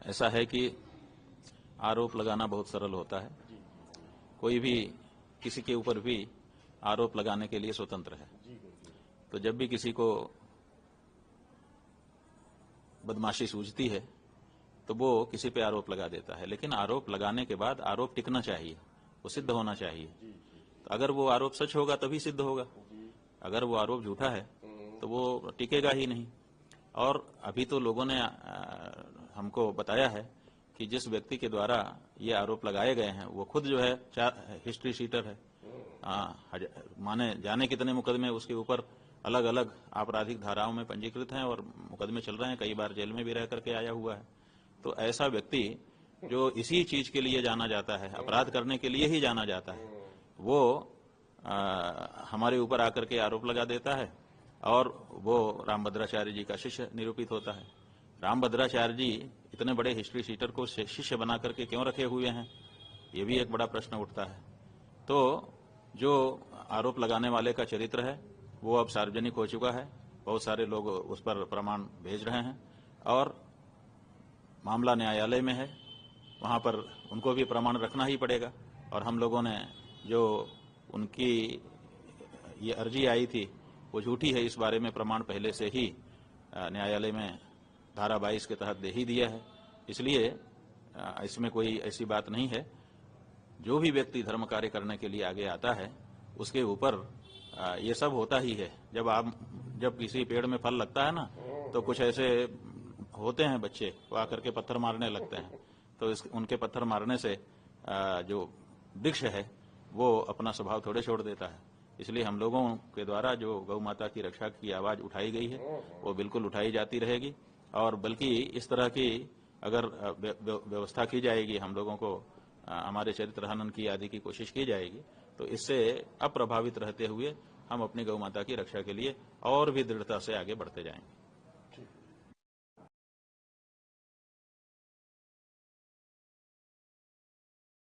ऐसा है कि आरोप लगाना बहुत सरल होता है। कोई भी किसी के ऊपर भी आरोप लगाने के लिए स्वतंत्र है। तो जब भी किसी को बदमाशी सूझती है तो वो किसी पे आरोप लगा देता है, लेकिन आरोप लगाने के बाद आरोप टिकना चाहिए, वो सिद्ध होना चाहिए। तो अगर वो आरोप सच होगा तभी सिद्ध होगा, अगर वो आरोप झूठा है तो वो टिकेगा ही नहीं। और अभी तो लोगों ने हमको बताया है कि जिस व्यक्ति के द्वारा ये आरोप लगाए गए हैं वो खुद जो है हिस्ट्री शीटर है। माने जाने कितने मुकदमे उसके ऊपर अलग अलग आपराधिक धाराओं में पंजीकृत हैं और मुकदमे चल रहे हैं, कई बार जेल में भी रह करके आया हुआ है। तो ऐसा व्यक्ति जो इसी चीज के लिए जाना जाता है, अपराध करने के लिए ही जाना जाता है, वो हमारे ऊपर आकर के आरोप लगा देता है और वो रामभद्राचार्य जी का शिष्य निरूपित होता है। रामभद्राचार्य जी इतने बड़े हिस्ट्री शीटर को शिष्य बना करके क्यों रखे हुए हैं, ये भी एक बड़ा प्रश्न उठता है। तो जो आरोप लगाने वाले का चरित्र है वो अब सार्वजनिक हो चुका है, बहुत सारे लोग उस पर प्रमाण भेज रहे हैं और मामला न्यायालय में है, वहां पर उनको भी प्रमाण रखना ही पड़ेगा। और हम लोगों ने जो उनकी ये अर्जी आई थी वो झूठी है, इस बारे में प्रमाण पहले से ही न्यायालय में धारा 22 के तहत दे ही दिया है। इसलिए इसमें कोई ऐसी बात नहीं है। जो भी व्यक्ति धर्म कार्य करने के लिए आगे आता है उसके ऊपर ये सब होता ही है। जब किसी पेड़ में फल लगता है ना तो कुछ ऐसे होते हैं बच्चे, वो आकर के पत्थर मारने लगते हैं। तो उनके पत्थर मारने से जो वृक्ष है वो अपना स्वभाव थोड़े छोड़ देता है। इसलिए हम लोगों के द्वारा जो गौ माता की रक्षा की आवाज उठाई गई है वो बिल्कुल उठाई जाती रहेगी। और बल्कि इस तरह की अगर व्यवस्था की जाएगी, हम लोगों को हमारे चरित्र हनन की आदि की कोशिश की जाएगी, तो इससे अप्रभावित रहते हुए हम अपनी गौ माता की रक्षा के लिए और भी दृढ़ता से आगे बढ़ते जाएंगे।